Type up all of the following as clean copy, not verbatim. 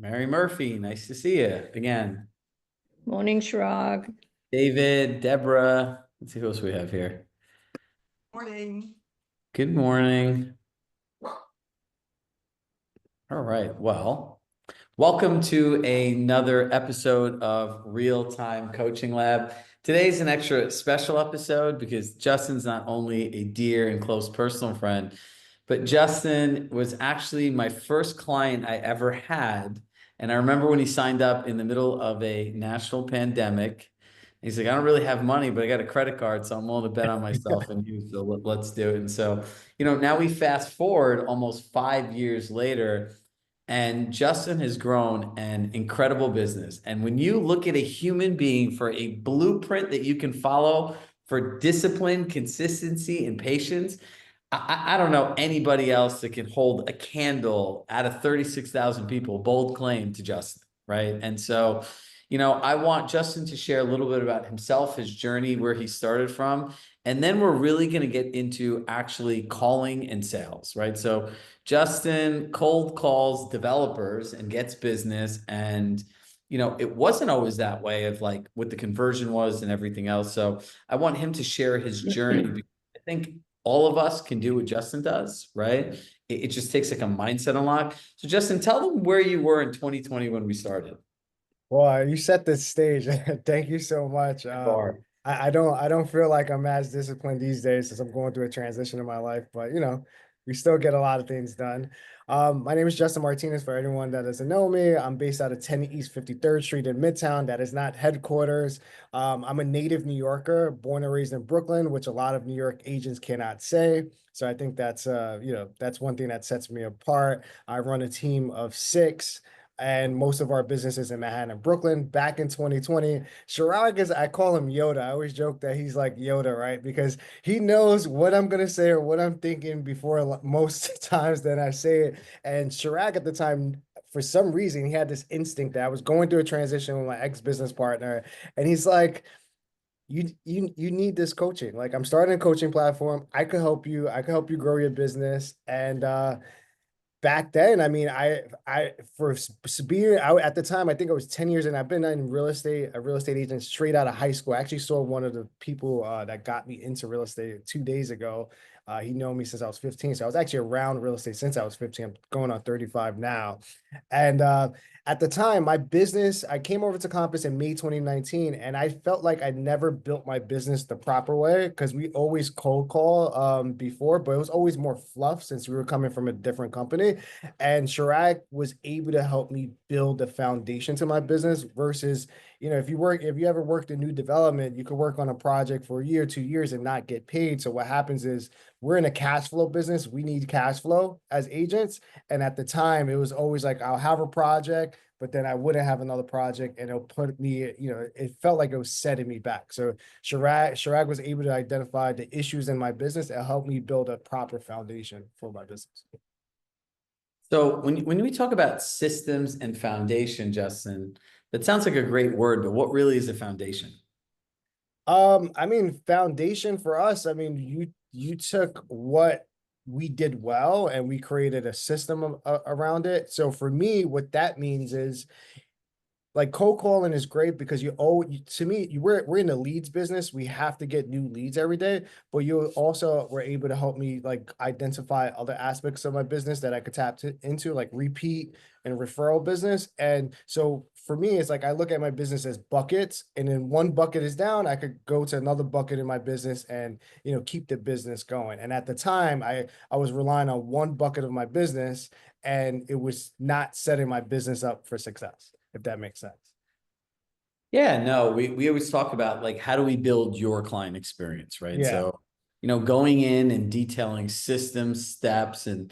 Mary Murphy, nice to see you again. Morning, Chirag. David, Deborah, let's see who else we have here. Morning. Good morning. All right, well, welcome to another episode of Real Time Coaching Lab. Today's an extra special episode because Justin's not only a dear and close personal friend, but Justin was actually my first client I ever had. And I remember when he signed up in the middle of a national pandemic. He's like, I don't really have money, but I got a credit card, so I'm willing to bet on myself and you. So let's do it. And so, now we fast forward almost 5 years later, and Justin has grown an incredible business. And when you look at a human being for a blueprint that you can follow for discipline, consistency, and patience, I don't know anybody else that can hold a candle out of 36,000 people, bold claim to Justin, right? And so, I want Justin to share a little bit about himself, his journey, where he started from. And then we're really going to get into actually calling and sales, right? So, Justin cold calls developers and gets business. And, it wasn't always that way of like what the conversion was and everything else. So, I want him to share his journey because I think all of us can do what Justin does, right? It just takes like a mindset unlock. So, Justin, tell them where you were in 2020 when we started. Well, you set the stage. Thank you so much. Bar. I don't feel like I'm as disciplined these days since I'm going through a transition in my life, but we still get a lot of things done. My name is Justin Martinez. For anyone that doesn't know me, I'm based out of 10 East 53rd Street in Midtown. That is not headquarters. I'm a native New Yorker, born and raised in Brooklyn, which a lot of New York agents cannot say. So I think that's one thing that sets me apart. I run a team of six, and most of our businesses in Manhattan and Brooklyn. Back in 2020, Chirag is, I call him Yoda. I always joke that he's like Yoda, right? Because he knows what I'm going to say or what I'm thinking before most times than I say it. And Chirag at the time, for some reason, he had this instinct that I was going through a transition with my ex-business partner. And he's like, you need this coaching. Like, I'm starting a coaching platform. I could help you. I could help you grow your business. And back then, I mean, I for being out at the time, I think I was 10 years, and I've been in real estate, a real estate agent straight out of high school. I actually saw one of the people that got me into real estate 2 days ago. He known me since I was 15, so I was actually around real estate since I was 15. I'm going on 35 now, and at the time, my business, I came over to Compass in May 2019, and I felt like I never built my business the proper way because we always cold call before, but it was always more fluff since we were coming from a different company. And Chirag was able to help me build the foundation to my business versus, if you ever worked in new development, you could work on a project for a year, 2 years and not get paid. So what happens is we're in a cash flow business. We need cash flow as agents. And at the time, it was always like, I'll have a project, but then I wouldn't have another project and it'll put me, it felt like it was setting me back. So Chirag was able to identify the issues in my business and help me build a proper foundation for my business. So when we talk about systems and foundation, Justin, that sounds like a great word, but what really is a foundation? I mean, foundation for us, I mean, you took what we did well and we created a system around it. So for me, what that means is like cold calling is great because to me, we're in the leads business. We have to get new leads every day, but you also were able to help me like identify other aspects of my business that I could into, like repeat and referral business. And so for me, it's like I look at my business as buckets, and then one bucket is down, I could go to another bucket in my business and keep the business going. And at the time, I was relying on one bucket of my business, and it was not setting my business up for success, if that makes sense. Yeah, no, we always talk about like how do we build your client experience, right? Yeah. So, going in and detailing systems, steps, and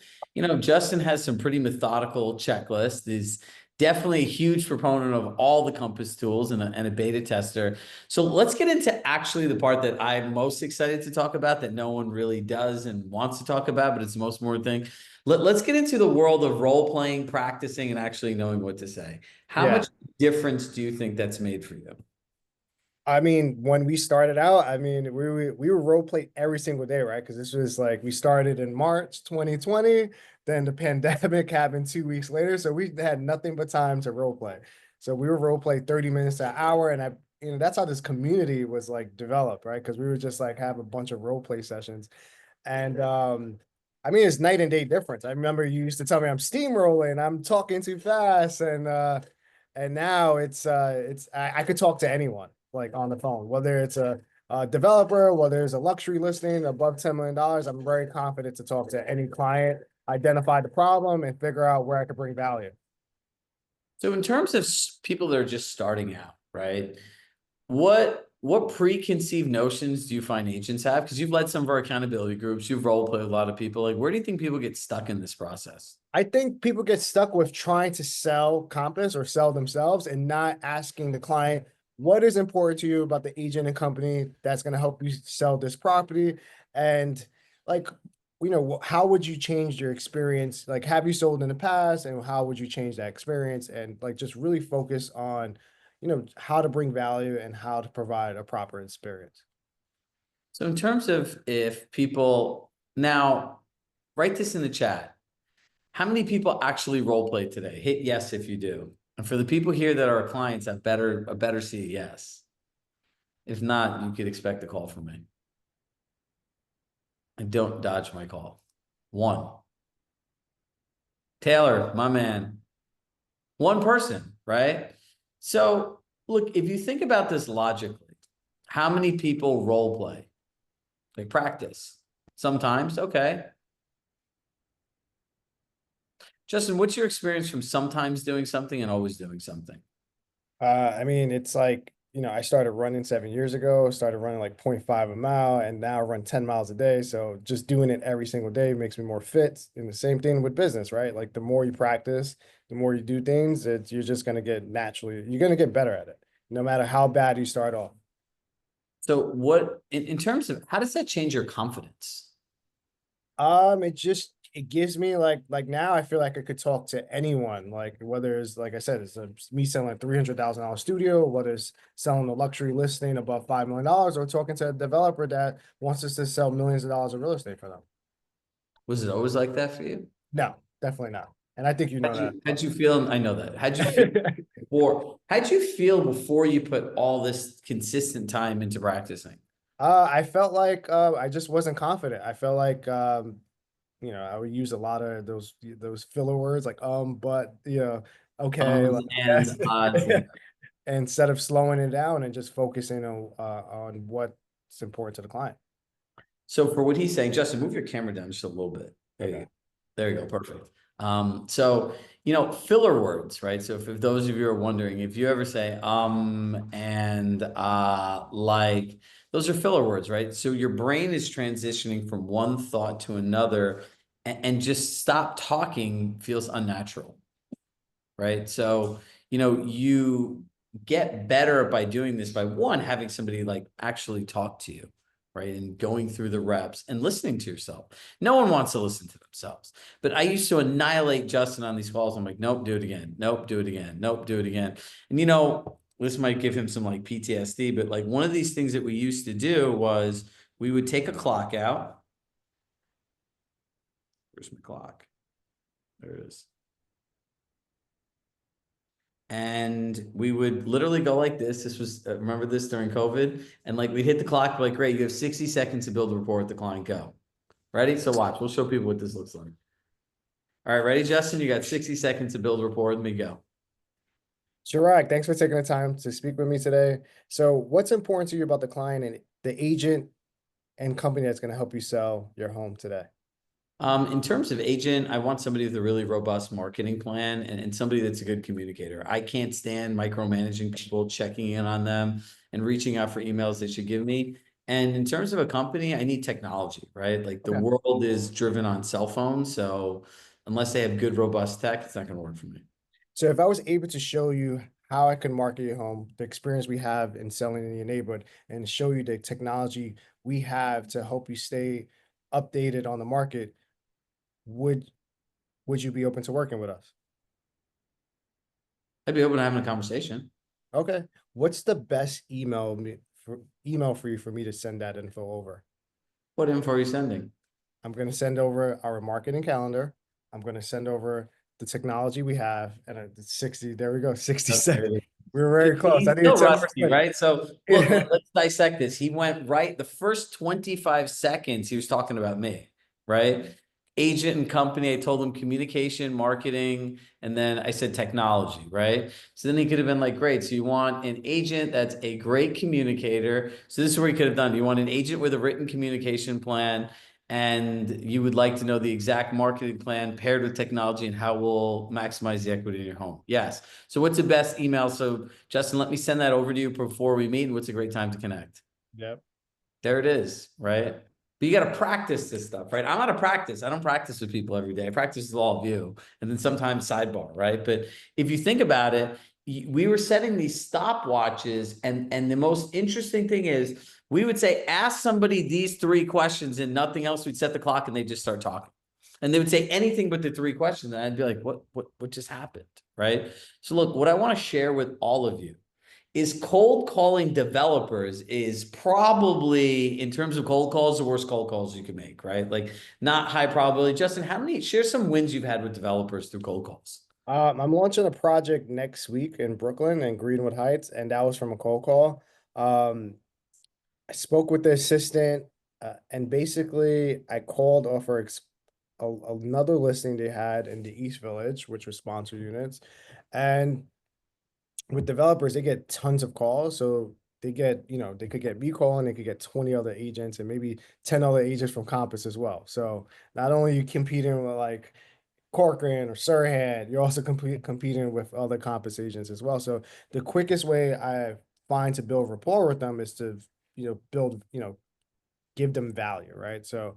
Justin has some pretty methodical checklists. He's definitely a huge proponent of all the Compass tools and a beta tester. So let's get into actually the part that I'm most excited to talk about that no one really does and wants to talk about, but it's the most important thing. Let's get into the world of role playing, practicing, and actually knowing what to say. How Yeah. much difference do you think that's made for you? I mean, when we started out, I mean, we were role play every single day, right? Because this was like we started in March 2020, then the pandemic happened 2 weeks later, so we had nothing but time to role play. So we were role play 30 minutes an hour, and that's how this community was like developed, right? Because we would just like have a bunch of role play sessions, and I mean, it's night and day difference. I remember you used to tell me I'm steamrolling, I'm talking too fast, and now I could talk to anyone like on the phone, whether it's a developer, whether it's a luxury listing above $10 million. I'm very confident to talk to any client, identify the problem, and figure out where I could bring value. So in terms of people that are just starting out, right? What preconceived notions do you find agents have? Because you've led some of our accountability groups, you've role played a lot of people. Like, where do you think people get stuck in this process? I think people get stuck with trying to sell Compass or sell themselves and not asking the client, what is important to you about the agent and company that's going to help you sell this property? And like, how would you change your experience? Like, have you sold in the past and how would you change that experience? And like, just really focus on, how to bring value and how to provide a proper experience. So in terms of if people now write this in the chat, how many people actually role play today? Hit yes if you do. And for the people here that are clients, I better see a yes. If not, you could expect a call from me. And don't dodge my call. One. Taylor, my man. One person, right? So look, if you think about this logically, how many people role play? They practice. Sometimes, okay. Justin, what's your experience from sometimes doing something and always doing something? I mean, it's like, I started running 7 years ago, started running like 0.5 a mile, and now I run 10 miles a day. So just doing it every single day makes me more fit. And the same thing with business, right? Like the more you practice, the more you do things, you're just going to get you're going to get better at it, no matter how bad you start off. So what, in terms of, how does that change your confidence? It gives me like now I feel like I could talk to anyone, like whether it's like I said, me selling a $300,000 studio, whether it's selling a luxury listing above $5 million, or talking to a developer that wants us to sell millions of dollars of real estate for them. Was it always like that for you? No, definitely not. And I think you know that. How'd you feel? I know that. How'd you feel before you put all this consistent time into practicing? I felt like I just wasn't confident. I felt like I would use a lot of those filler words like but okay, like And yes. Instead of slowing it down and just focusing on what's important to the client. so for what he's saying, Justin, move your camera down just a little bit. There you go. There you go. Perfect. So, filler words, right? So if those of you are wondering, if you ever say, and, like, those are filler words, right? So your brain is transitioning from one thought to another and just stop talking feels unnatural, right? So, you get better by doing this by one, having somebody like actually talk to you, right? And going through the reps and listening to yourself. No one wants to listen to themselves. But I used to annihilate Justin on these calls. I'm like, nope, do it again. Nope, do it again. Nope, do it again. And this might give him some like PTSD, but like one of these things that we used to do was we would take a clock out. Where's my clock? There it is. And we would literally go like this. This was, remember this during COVID? And like we'd hit the clock, like, great, you have 60 seconds to build a rapport with the client, go. Ready? So watch, we'll show people what this looks like. All right, ready, Justin? You got 60 seconds to build a rapport with me, go. Chirag, thanks for taking the time to speak with me today. So what's important to you about the client and the agent and company that's going to help you sell your home today? In terms of agent, I want somebody with a really robust marketing plan and somebody that's a good communicator. I can't stand micromanaging people, checking in on them and reaching out for emails they should give me. And in terms of a company, I need technology, right? Like the world is driven on cell phones. So unless they have good, robust tech, it's not going to work for me. So if I was able to show you how I can market your home, the experience we have in selling in your neighborhood, and show you the technology we have to help you stay updated on the market, would you be open to working with us? I'd be open to having a conversation. Okay. What's the best email for you for me to send that info over? What info are you sending? I'm going to send over our marketing calendar. I'm going to send over the technology we have, and 60. There we go, 60 seconds. Okay. We were very close. I He's needed still 10 more rusty, seconds. right? So look, let's dissect this. He went right the first 25 seconds, he was talking about me, right? Agent and company, I told him communication, marketing, and then I said technology, right? So then he could have been like, great. So you want an agent that's a great communicator. So this is where he could have done. You want an agent with a written communication plan, and you would like to know the exact marketing plan paired with technology and how we'll maximize the equity in your home. Yes. So what's the best email? So Justin, let me send that over to you before we meet. And what's a great time to connect? Yep. There it is, right? But you got to practice this stuff, right? I'm out of practice. I don't practice with people every day. I practice with all of you, and then sometimes sidebar, right? But if you think about it, we were setting these stopwatches, and the most interesting thing is we would say, ask somebody these three questions and nothing else. We'd set the clock, and they just start talking, and they would say anything but the three questions, and I'd be like, what just happened, right? So look, what I want to share with all of you is cold calling developers is probably, in terms of cold calls, the worst cold calls you can make, right? Like not high probability. Justin, share some wins you've had with developers through cold calls. I'm launching a project next week in Brooklyn and Greenwood Heights, and that was from a cold call. Um, I spoke with the assistant, and basically I called off another listing they had in the East Village, which was sponsor units. And with developers, they get tons of calls. So they get, they could get me calling, they could get 20 other agents and maybe 10 other agents from Compass as well. So not only you competing with like Corcoran or Sirhan, you're also competing with other Compass agents as well. So the quickest way I find to build rapport with them is to, build, give them value, right? So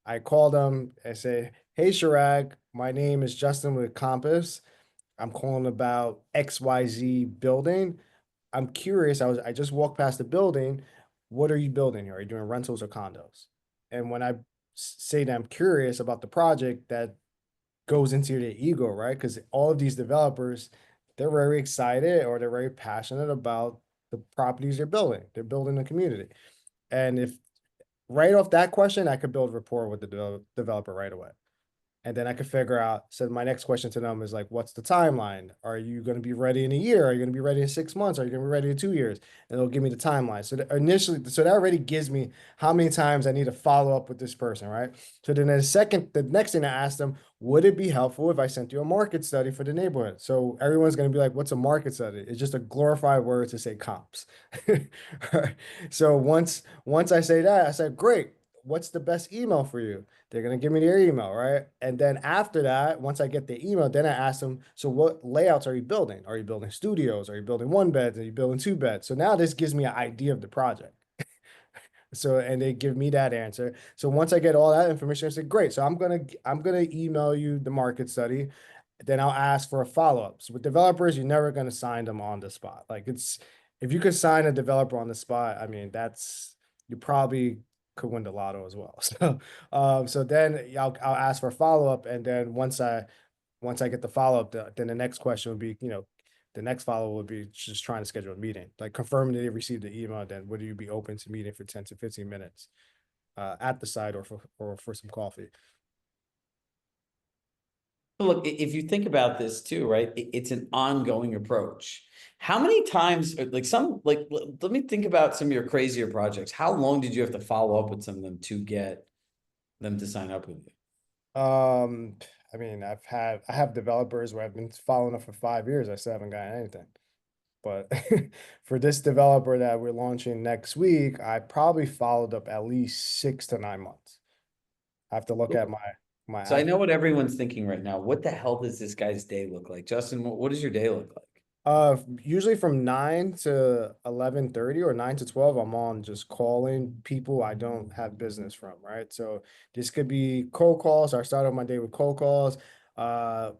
I call them, I say, hey, Chirag, my name is Justin with Compass. I'm calling about XYZ building. I'm curious. I just walked past the building. What are you building here? Are you doing rentals or condos? And when I say that I'm curious about the project, that goes into their ego, right? Because all of these developers, they're very excited or they're very passionate about the properties they're building. They're building a community. And if right off that question, I could build rapport with the developer right away. And then I could figure out. So my next question to them is like, what's the timeline? Are you going to be ready in a year? Are you going to be ready in 6 months? Are you going to be ready in 2 years? And they'll give me the timeline. So so that already gives me how many times I need to follow up with this person, right? So then the next thing I ask them, would it be helpful if I sent you a market study for the neighborhood? So everyone's going to be like, what's a market study? It's just a glorified word to say comps. Right? So once I say that, I said, great. What's the best email for you? They're gonna give me their email, right? And then after that, once I get the email, then I ask them, so what layouts are you building? Are you building studios? Are you building one beds? Are you building two beds? So now this gives me an idea of the project. So and they give me that answer. So once I get all that information, I say, great. So I'm gonna email you the market study. Then I'll ask for a follow-up. So with developers, you're never gonna sign them on the spot. Like it's if you could sign a developer on the spot, I mean that's you probably could win the lotto as well. So then I'll ask for a follow-up, and then once I get the follow-up, then the next question would be, the next follow would be just trying to schedule a meeting, like confirming that they received the email. Then would you be open to meeting for 10 to 15 minutes at the site or for some coffee? Look, if you think about this too, right? It's an ongoing approach. How many times, let me think about some of your crazier projects. How long did you have to follow up with some of them to get them to sign up with you? I mean, I have developers where I've been following up for 5 years. I still haven't gotten anything. But for this developer that we're launching next week, I probably followed up at least 6 to 9 months. I have to look at my So I act. know what everyone's thinking right now. What the hell does this guy's day look like? Justin, what does your day look like? Usually from 9 to 11:30 or 9 to 12, I'm on just calling people I don't have business from, right? So this could be cold calls. I start off my day with cold calls. Uh,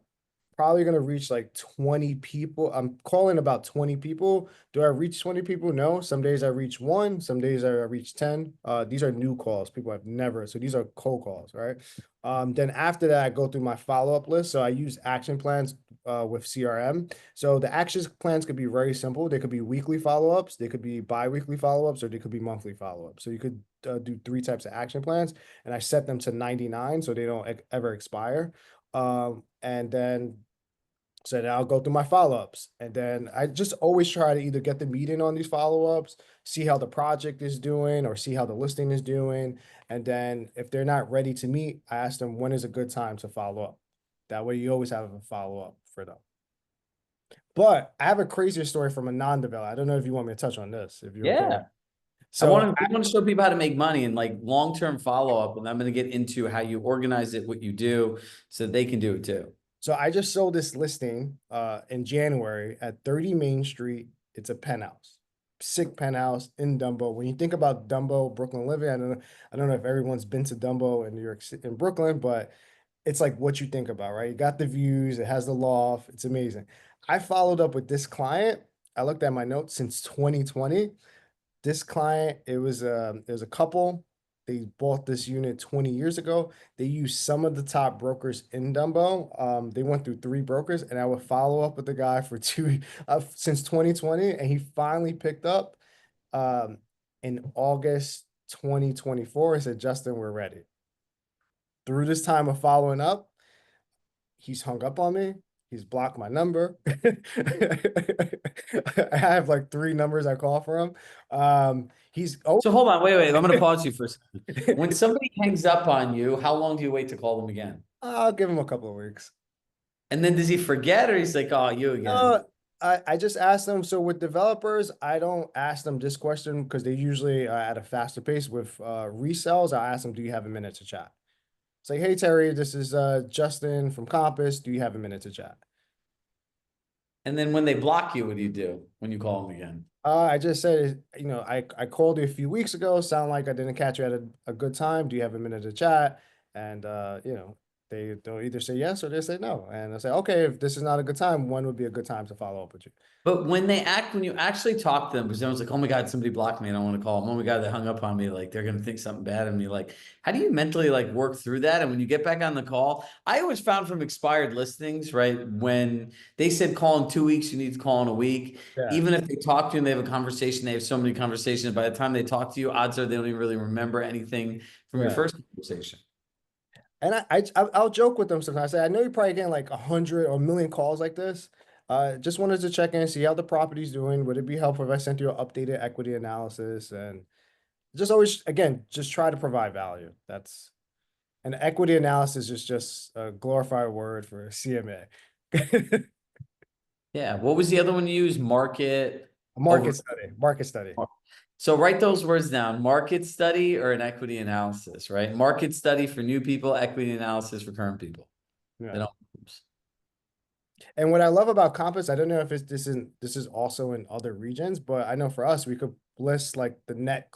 probably gonna reach like 20 people. I'm calling about 20 people. Do I reach 20 people? No. Some days I reach one, some days I reach 10. These are new calls, people I've never, so these are cold calls, right? Then after that, I go through my follow-up list. So I use action plans with CRM. So the action plans could be very simple. They could be weekly follow-ups, they could be bi-weekly follow-ups, or they could be monthly follow-ups. So you could do 3 types of action plans, and I set them to 99 so they don't ever expire. And then so then I'll go through my follow-ups, and then I just always try to either get the meeting on these follow-ups, see how the project is doing, or see how the listing is doing. And then if they're not ready to meet, I ask them when is a good time to follow up. That way you always have a follow-up for them. But I have a crazier story from a non-developer. I don't know if you want me to touch on this, if you're okay. Yeah. So We want to show people how to make money and like long-term follow-up. And I'm going to get into how you organize it, what you do, so that they can do it too. So I just sold this listing in January at 30 Main Street. It's a penthouse, sick penthouse in Dumbo. When you think about Dumbo, Brooklyn living, I don't know if everyone's been to Dumbo in New York City, in Brooklyn, but it's like what you think about, right? You got the views, it has the loft, it's amazing. I followed up with this client. I looked at my notes since 2020. This client, it was a couple. They bought this unit 20 years ago. They used some of the top brokers in Dumbo. They went through 3 brokers, and I would follow up with the guy for since 2020, and he finally picked up in August 2024. He said, Justin, we're ready. Through this time of following up, he's hung up on me. He's blocked my number. I have like 3 numbers I call for him. He's oh, So hold on, wait. I'm going to pause you for a second. When somebody hangs up on you, how long do you wait to call them again? I'll give him a couple of weeks. And then does he forget, or he's like, oh, you again? I just asked them. So with developers, I don't ask them this question because they usually at a faster pace. With resells, I ask them, do you have a minute to chat? It's like, hey, Terry, this is Justin from Compass. Do you have a minute to chat? And then when they block you, what do you do when you call them again? I just said, I called you a few weeks ago. Sound like I didn't catch you at a good time. Do you have a minute to chat? And they'll either say yes or they say no. And I say, okay, if this is not a good time, when would be a good time to follow up with you? But when you actually talk to them, because someone's like, oh my God, somebody blocked me, I don't want to call them. Oh my God, they hung up on me. Like they're going to think something bad of me. Like, how do you mentally like work through that? And when you get back on the call, I always found from expired listings, right? When they said call in 2 weeks, you need to call in a week. Yeah. Even if they talk to you and they have a conversation, they have so many conversations. By the time they talk to you, odds are they don't even really remember anything from your Yeah. first conversation. And I'll joke with them sometimes. I say, I know you're probably getting like 100 or a million calls like this. Just wanted to check in, see how the property's doing. Would it be helpful if I sent you an updated equity analysis? And just always, again, just try to provide value. That's an equity analysis is just a glorified word for CMA. Yeah. What was the other one you used? Market over. Market study. So write those words down: market study or an equity analysis, right? Market study for new people, equity analysis for current people. Yeah. They don't. And what I love about Compass, I don't know if this is also in other regions, but I know for us, we could list like the net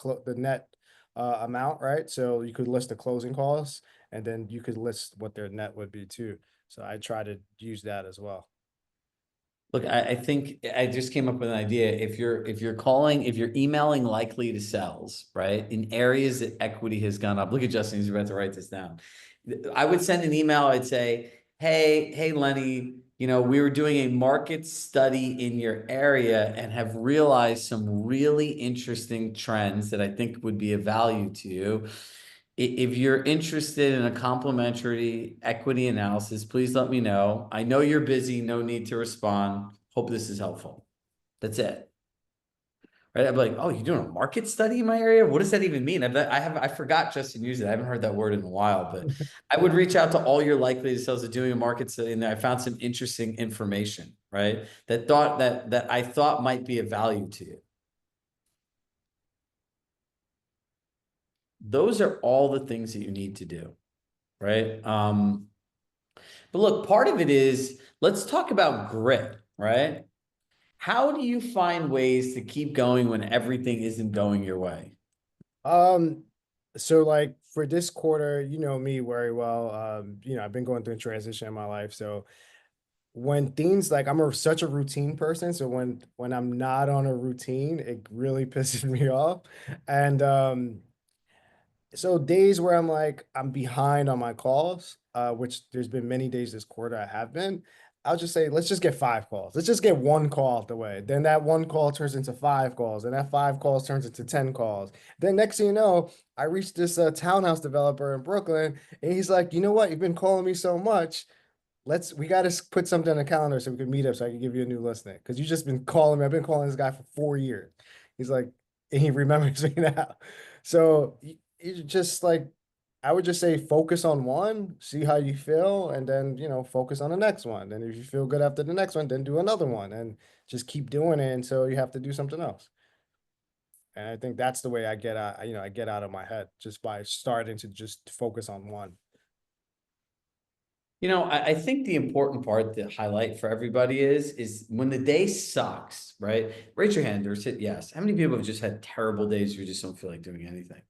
amount, right? So you could list the closing costs, and then you could list what their net would be too. So I try to use that as well. Look, I think I just came up with an idea. If you're emailing likely to sells, right, in areas that equity has gone up. Look at Justin, he's about to write this down. I would send an email. I'd say, hey, Lenny, we were doing a market study in your area and have realized some really interesting trends that I think would be of value to you. If you're interested in a complimentary equity analysis, please let me know. I know you're busy, no need to respond. Hope this is helpful. That's it. Right? I'd be like, oh, you're doing a market study in my area? What does that even mean? I forgot Justin used it. I haven't heard that word in a while, but I would reach out to all your likely to sales of doing a market study, and I found some interesting information, right? That I thought might be of value to you. Those are all the things that you need to do, right? But look, part of it is, let's talk about grit, right? How do you find ways to keep going when everything isn't going your way? So like for this quarter, you know me very well. I've been going through a transition in my life. So when things like such a routine person, so when I'm not on a routine, it really pisses me off. And so days where I'm like I'm behind on my calls, which there's been many days this quarter I have been. I'll just say, let's just get 5 calls. Let's just get 1 call out the way. Then that 1 call turns into 5 calls, and that 5 calls turns into 10 calls. Then next thing you know, I reached this townhouse developer in Brooklyn, and he's like, you know what? You've been calling me so much. We got to put something on the calendar so we can meet up so I can give you a new listing. Because you just been calling me. I've been calling this guy for 4 years. He's like, and he remembers me now. So you just like, I would just say focus on one, see how you feel, and then, focus on the next one. And if you feel good after the next one, then do another one and just keep doing it until you have to do something else. And I think that's the way I get out, I get out of my head just by starting to just focus on one. I think the important part to highlight for everybody is when the day sucks, right? Raise your hand or sit yes. How many people have just had terrible days where you just don't feel like doing anything?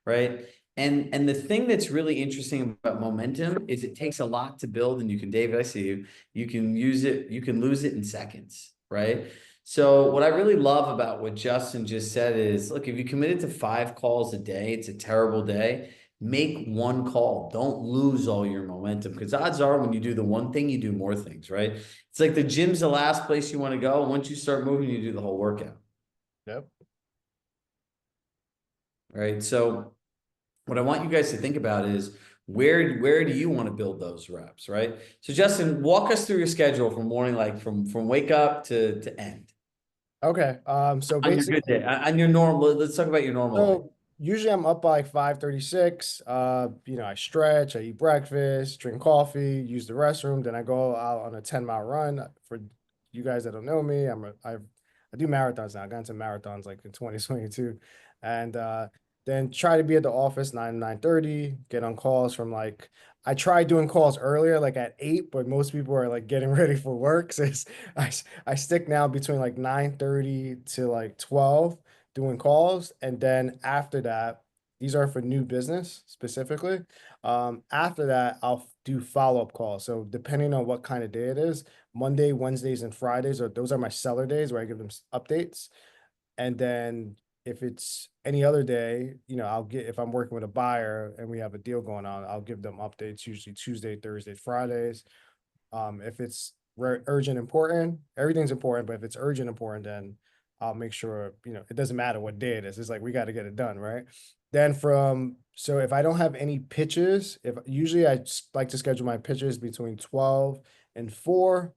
Right. And the thing that's really interesting about momentum is it takes a lot to build, and David, I see you can use it, you can lose it in seconds, right? So what I really love about what Justin just said is, look, if you committed to 5 calls a day, it's a terrible day. Make 1 call. Don't lose all your momentum, because odds are when you do the one thing, you do more things, right? It's like the gym's the last place you want to go. Once you start moving, you do the whole workout. Yep. Right. So what I want you guys to think about is where do you want to build those reps, right? So Justin, walk us through your schedule from morning, like from wake up to end Okay. So on your good basically, day, on your normal. Let's talk about your normal life. so usually I'm up by like 5:36. I stretch, I eat breakfast, drink coffee, use the restroom, then I go out on a 10-mile run. For you guys that don't know me, I do marathons now. I got into marathons like in 2022. And then try to be at the office 9:30, get on calls from like I tried doing calls earlier, like at 8, but most people are like getting ready for work. So I stick now between like 9:30 to like 12 doing calls. And then after that, these are for new business specifically. After that, I'll do follow-up calls. So depending on what kind of day it is, Monday, Wednesdays, and Fridays those are my seller days where I give them updates. And then if it's any other day, if I'm working with a buyer and we have a deal going on, I'll give them updates usually Tuesday, Thursday, Fridays. If it's urgent, important, everything's important, but if it's urgent, important, then I'll make sure, it doesn't matter what day it is. It's like, we got to get it done, right? Then so if I don't have any pitches, if usually like to schedule my pitches between 12 and 4.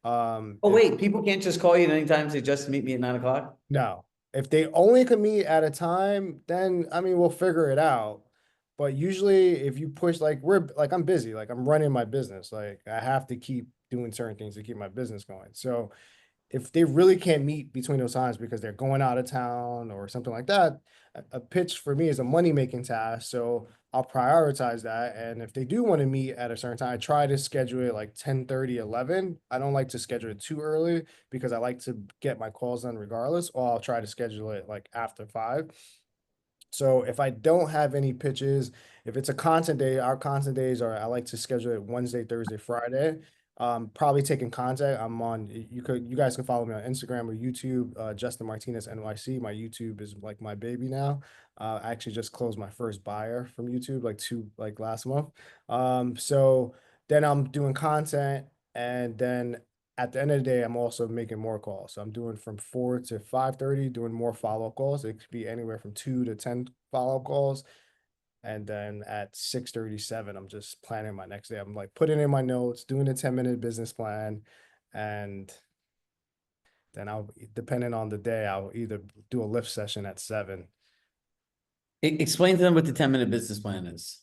Oh If wait, people can't just call you at any time. Say just meet me at 9 o'clock. No, if they only can meet at a time, then I mean, we'll figure it out. But usually if you push, like I'm busy, like I'm running my business, like I have to keep doing certain things to keep my business going. So if they really can't meet between those times because they're going out of town or something like that, a pitch for me is a money making task. So I'll prioritize that. And if they do want to meet at a certain time, I try to schedule it like 10:30, 11. I don't like to schedule it too early because I like to get my calls done regardless, or I'll try to schedule it like after 5. So if I don't have any pitches, if it's a content day, our content days are I like to schedule it Wednesday, Thursday, Friday. Probably taking contact. You guys can follow me on Instagram or YouTube, Justin Martinez NYC. My YouTube is like my baby now. I actually just closed my first buyer from YouTube like last month. So then I'm doing content, and then at the end of the day, I'm also making more calls. So I'm doing from 4 to 5:30, doing more follow-up calls. It could be anywhere from 2 to 10 follow-up calls. And then at 6:37, I'm just planning my next day. I'm like putting in my notes, doing a 10-minute business plan. And then depending on the day, I'll either do a lift session at 7. Explain to them what the 10-minute business plan is.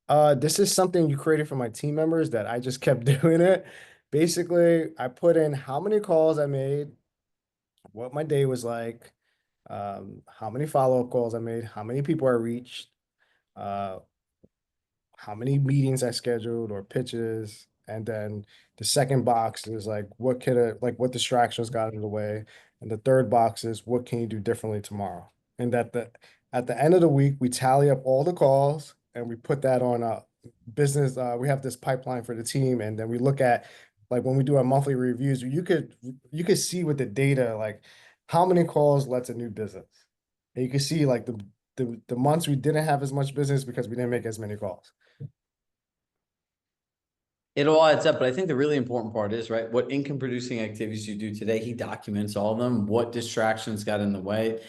This is something you created for my team members that I just kept doing it. Basically, I put in how many calls I made, what my day was like, how many follow-up calls I made, how many people I reached, uh, how many meetings I scheduled or pitches. And then the second box is like, what distractions got in the way. And the third box is, what can you do differently tomorrow? And at the end of the week, we tally up all the calls and we put that on a business. We have this pipeline for the team, and then we look at like when we do our monthly reviews, you could see with the data like how many calls led to new business. And you can see like the months we didn't have as much business because we didn't make as many calls. It all adds up, but I think the really important part is, right, what income producing activities you do today. He documents all of them. What distractions got in the way?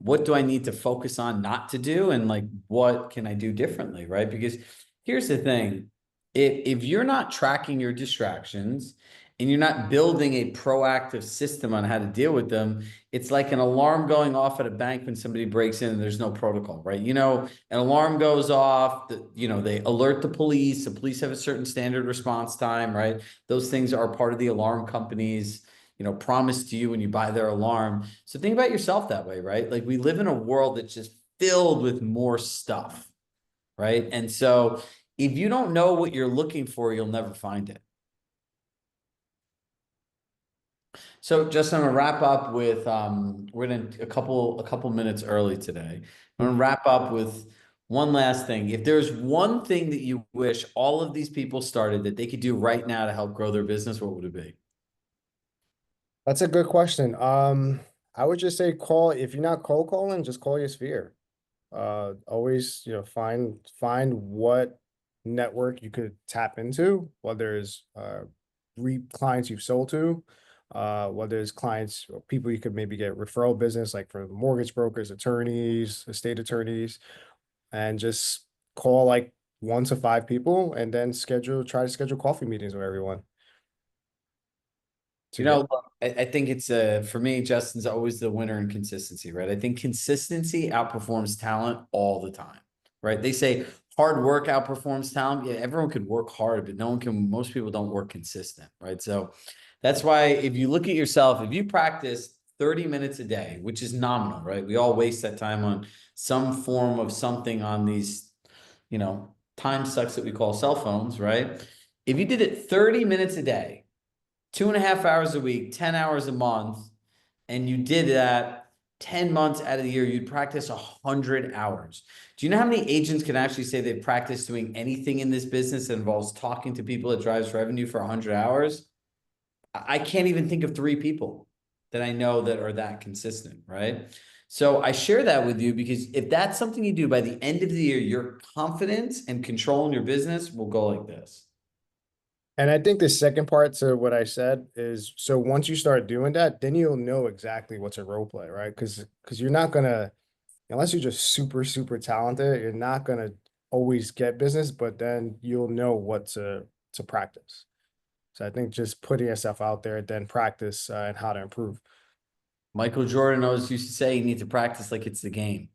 What do I need to focus on not to do? And like, what can I do differently, right? Because here's the thing. If you're not tracking your distractions and you're not building a proactive system on how to deal with them, it's like an alarm going off at a bank when somebody breaks in and there's no protocol, right? You know, an alarm goes off, you know, they alert the police. The police have a certain standard response time, right? Those things are part of the alarm companies, you know, promise to you when you buy their alarm. So think about yourself that way, right? Like we live in a world that's just filled with more stuff, right? And so if you don't know what you're looking for, you'll never find it. So Justin, I'm gonna wrap up with we're gonna a couple minutes early today. I'm gonna wrap up with one last thing. If there's one thing that you wish all of these people started that they could do right now to help grow their business, what would it be? That's a good question. I would just say call, if you're not cold calling, just call your sphere. Always, find what network you could tap into, whether it's clients you've sold to, whether it's clients or people you could maybe get referral business, like for mortgage brokers, attorneys, estate attorneys, and just call like 1 to 5 people and then try to schedule coffee meetings with everyone to You get. know, look, I think it's for me, Justin's always the winner in consistency, right? I think consistency outperforms talent all the time, right? They say hard work outperforms talent. Yeah, everyone could work hard, but no one can, most people don't work consistent, right? So that's why if you look at yourself, if you practice 30 minutes a day, which is nominal, right? We all waste that time on some form of something on these, you know, time sucks that we call cell phones, right? If you did it 30 minutes a day, 2.5 hours a week, 10 hours a month, and you did that 10 months out of the year, you'd practice 100 hours. Do you know how many agents can actually say they've practiced doing anything in this business that involves talking to people that drives revenue for 100 hours? I can't even think of 3 people that I know that are that consistent, right? So I share that with you because if that's something you do by the end of the year, your confidence and control in your business will go like this. And I think the second part to what I said is, so once you start doing that, then you'll know exactly what's a role play, right? Because you're not gonna, unless you're just super, super talented, you're not gonna always get business, but then you'll know what to practice. So I think just putting yourself out there, then practice and how to improve. Michael Jordan always used to say you need to practice like it's the game.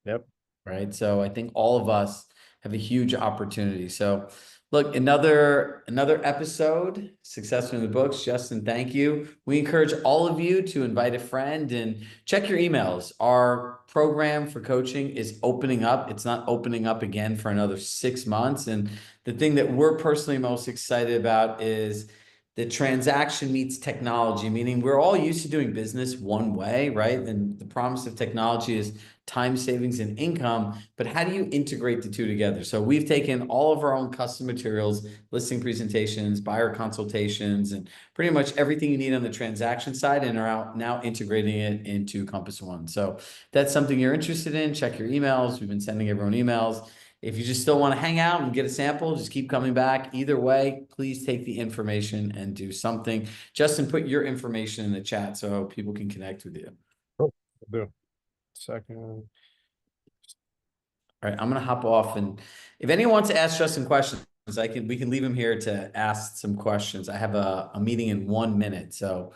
Yep. Right? So I think all of us have a huge opportunity. So look, another episode, Successful in the Books. Justin, thank you. We encourage all of you to invite a friend and check your emails. Our program for coaching is opening up. It's not opening up again for another 6 months. And the thing that we're personally most excited about is the transaction meets technology, meaning we're all used to doing business one way, right? And the promise of technology is time savings and income, but how do you integrate the two together? So we've taken all of our own custom materials, listing presentations, buyer consultations, and pretty much everything you need on the transaction side and are out now integrating it into Compass One. So if that's something you're interested in, check your emails. We've been sending everyone emails. If you just still want to hang out and get a sample, just keep coming back. Either way, please take the information and do something. Justin, put your information in the chat so people can connect with you. Cool. We'll do. Second. All right, I'm gonna hop off, and if anyone wants to ask Justin questions, we can leave him here to ask some questions. I have a meeting in 1 minute, so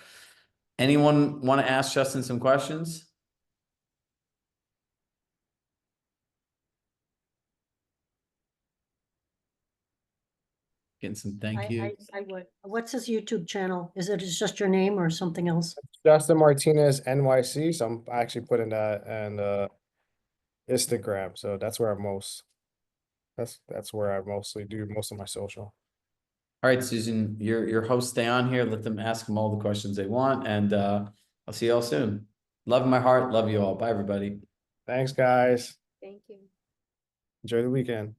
anyone want to ask Justin some questions? Getting some thank you. I would. What's his YouTube channel? Is it just your name or something else? Justin Martinez NYC. So I'm actually putting that and Instagram. So that's where that's where I mostly do most of my social. All right, Susan, your host, stay on here. Let them ask them all the questions they want, and I'll see you all soon. Love in my heart. Love you all. Bye, everybody. Thanks, guys. Thank you. Enjoy the weekend.